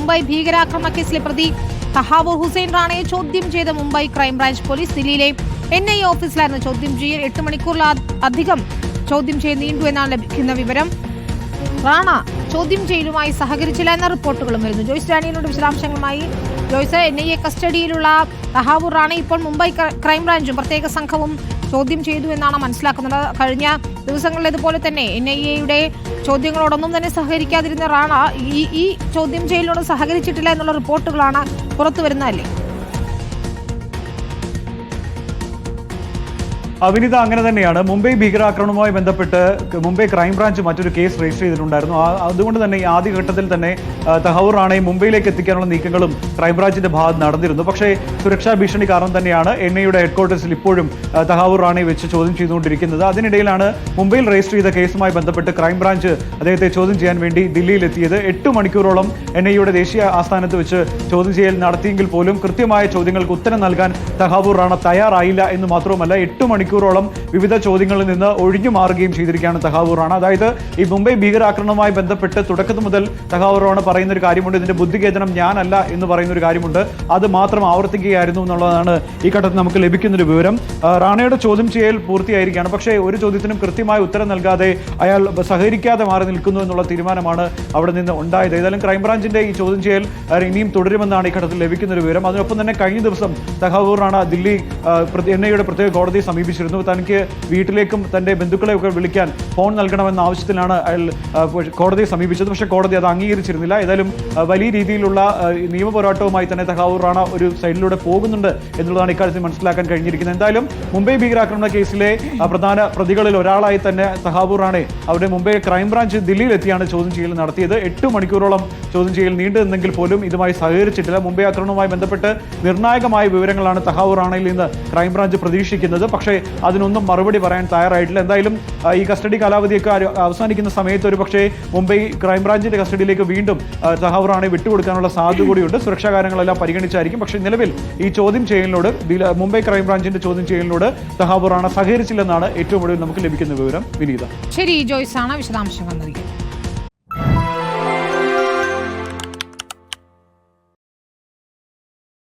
മുംബൈ ഭീകരാക്രമണ കേസിലെ പ്രതി തഹാവൂർ ഹുസൈൻ റാണയെ ചോദ്യം ചെയ്ത മുംബൈ ക്രൈംബ്രാഞ്ച് പോലീസ്. ദില്ലിയിലെ NIA ഓഫീസിലായിരുന്നു ചോദ്യം ചെയ്യൽ. 8 മണിക്കൂറിലധികം ചോദ്യം ചെയ്ത് നീണ്ടു എന്നാണ് ലഭിക്കുന്ന വിവരം. റാണ ചോദ്യം ചെയ്യലുമായി സഹകരിച്ചില്ല എന്ന റിപ്പോർട്ടുകളും വരുന്നു. ജോയ്സ് ഡാനിയലോട് വിശദാംശങ്ങളുമായി. ജോയ്സ്, NIA കസ്റ്റഡിയിലുള്ള തഹാവൂർ റാണ ഇപ്പോൾ മുംബൈ ക്രൈംബ്രാഞ്ചും പ്രത്യേക സംഘവും ചോദ്യം ചെയ്തു എന്നാണ് മനസ്സിലാക്കുന്നത്. കഴിഞ്ഞ ദിവസങ്ങളിലേതുപോലെ തന്നെ NIAയുടെ ചോദ്യങ്ങളോടൊന്നും തന്നെ സഹകരിക്കാതിരുന്ന റാണ ഈ ചോദ്യം ചെയ്യലിനോട് സഹകരിച്ചിട്ടില്ല എന്നുള്ള റിപ്പോർട്ടുകളാണ് പുറത്തു വരുന്നതല്ലേ? വിനിത, അങ്ങനെ തന്നെയാണ്. മുംബൈ ഭീകരാക്രമണവുമായി ബന്ധപ്പെട്ട് മുംബൈ ക്രൈംബ്രാഞ്ച് മറ്റൊരു കേസ് രജിസ്റ്റർ ചെയ്തിട്ടുണ്ടായിരുന്നു. അതുകൊണ്ട് തന്നെ ഈ ആദ്യഘട്ടത്തിൽ തന്നെ തഹാവൂർ റാണയെ മുംബൈയിലേക്ക് എത്തിക്കാനുള്ള നീക്കങ്ങളും ക്രൈംബ്രാഞ്ചിന്റെ ഭാഗത്ത് നടന്നിരുന്നു. പക്ഷേ സുരക്ഷാ ഭീഷണി കാരണം തന്നെയാണ് NIAയുടെ ഹെഡ്ക്വാർട്ടേഴ്സിൽ ഇപ്പോഴും തഹാവൂർ റാണയെ വെച്ച് ചോദ്യം ചെയ്തുകൊണ്ടിരിക്കുന്നത്. അതിനിടയിലാണ് മുംബൈയിൽ രജിസ്റ്റർ ചെയ്ത കേസുമായി ബന്ധപ്പെട്ട് ക്രൈംബ്രാഞ്ച് അദ്ദേഹത്തെ ചോദ്യം ചെയ്യാൻ വേണ്ടി ദില്ലിയിലെത്തിയത്. 8 മണിക്കൂറോളം NIAയുടെ ദേശീയ ആസ്ഥാനത്ത് വെച്ച് ചോദ്യം ചെയ്യൽ നടത്തിയെങ്കിൽ പോലും കൃത്യമായ ചോദ്യങ്ങൾക്ക് ഉത്തരം നൽകാൻ തഹാവൂർ റാണ തയ്യാറായില്ല എന്ന് മാത്രവുമല്ല 8 മണിക്കൂറോളം വിവിധ ചോദ്യങ്ങളിൽ നിന്ന് ഒഴിഞ്ഞു മാറുകയും ചെയ്തിരിക്കുകയാണ് തഹാവൂർ റാണ. അതായത് ഈ മുംബൈ ഭീകരാക്രമണവുമായി ബന്ധപ്പെട്ട് തുടക്കത്തിൽ മുതൽ തഹാവൂർ റാണ പറയുന്ന ഒരു കാര്യമുണ്ട്, ഇതിന്റെ ബുദ്ധികേതനം ഞാനല്ല എന്ന് പറയുന്ന ഒരു കാര്യമുണ്ട്. അത് മാത്രം ആവർത്തിക്കുകയായിരുന്നു എന്നുള്ളതാണ് ഈ ഘട്ടത്തിൽ നമുക്ക് ലഭിക്കുന്നൊരു വിവരം. റാണയുടെ ചോദ്യം ചെയ്യൽ പൂർത്തിയായിരിക്കുകയാണ്. പക്ഷേ ഒരു ചോദ്യത്തിനും കൃത്യമായ ഉത്തരം നൽകാതെ അയാൾ സഹകരിക്കാതെ മാറി നിൽക്കുന്നു എന്നുള്ള തീരുമാനമാണ് അവിടെ നിന്ന് ഉണ്ടായത്. ഏതായാലും ക്രൈംബ്രാഞ്ചിന്റെ ഈ ചോദ്യം ചെയ്യൽ ഇനിയും തുടരുമെന്നാണ് ഈ ഘട്ടത്തിൽ ലഭിക്കുന്നൊരു വിവരം. അതിനൊപ്പം തന്നെ കഴിഞ്ഞ ദിവസം തഹാവൂർ റാണ ദില്ലി NIAയുടെ പ്രത്യേക കോടതിയെ സമീപിച്ചിരുന്നു. തനിക്ക് വീട്ടിലേക്കും തന്റെ ബന്ധുക്കളെയൊക്കെ വിളിക്കാൻ ഫോൺ നൽകണമെന്ന ആവശ്യത്തിലാണ് അയാൾ കോടതിയെ സമീപിച്ചത്. പക്ഷേ കോടതി അത് അംഗീകരിച്ചിരുന്നില്ല. ഏതായാലും വലിയ രീതിയിലുള്ള നിയമപോരാട്ടവുമായി തന്നെ തഹാവൂർ റാണ ഒരു സൈഡിലൂടെ പോകുന്നുണ്ട് എന്നുള്ളതാണ് ഇക്കാര്യത്തിൽ മനസ്സിലാക്കാൻ കഴിഞ്ഞിരിക്കുന്നത്. എന്തായാലും മുംബൈ ഭീകരാക്രമണ കേസിലെ പ്രധാന പ്രതികളിൽ ഒരാളായി തന്നെ തഹാവൂർ റാണയെ അവിടെ മുംബൈ ക്രൈംബ്രാഞ്ച് ദില്ലിയിലെത്തിയാണ് ചോദ്യം ചെയ്യൽ നടത്തിയത്. 8 മണിക്കൂറോളം ചോദ്യം ചെയ്യൽ നീണ്ടു നിന്നെങ്കിൽ പോലും ഇതുമായി സഹകരിച്ചിട്ടില്ല. മുംബൈ ആക്രമണവുമായി ബന്ധപ്പെട്ട് നിർണായകമായ വിവരങ്ങളാണ് തഹാവൂർ റാണയിൽ നിന്ന് ക്രൈംബ്രാഞ്ച് പ്രതീക്ഷിക്കുന്നത്. പക്ഷേ അതിനൊന്നും മറുപടി പറയാൻ തയ്യാറായിട്ടില്ല. എന്തായാലും ഈ കസ്റ്റഡി കാലാവധിയൊക്കെ അവസാനിക്കുന്ന സമയത്ത് ഒരു പക്ഷേ മുംബൈ ക്രൈംബ്രാഞ്ചിന്റെ കസ്റ്റഡിയിലേക്ക് വീണ്ടും തഹാവൂർ റാണയെ വിട്ടുകൊടുക്കാനുള്ള സാധ്യത കൂടിയുണ്ട്. സുരക്ഷാ കാര്യങ്ങളെല്ലാം പരിഗണിച്ചായിരിക്കും. പക്ഷേ നിലവിൽ ഈ ചോദ്യം ചെയ്യലിനോട് മുംബൈ ക്രൈംബ്രാഞ്ചിന്റെ ചോദ്യം ചെയ്യലിനോട് തഹാവൂർ റാണ സഹകരിച്ചില്ലെന്നാണ് ഏറ്റവും ഒടുവിൽ നമുക്ക് ലഭിക്കുന്ന വിവരം. വിനീത. ശരി, ജോയ്സ് ആണ് വിശദാംശങ്ങൾ നൽകിയത്.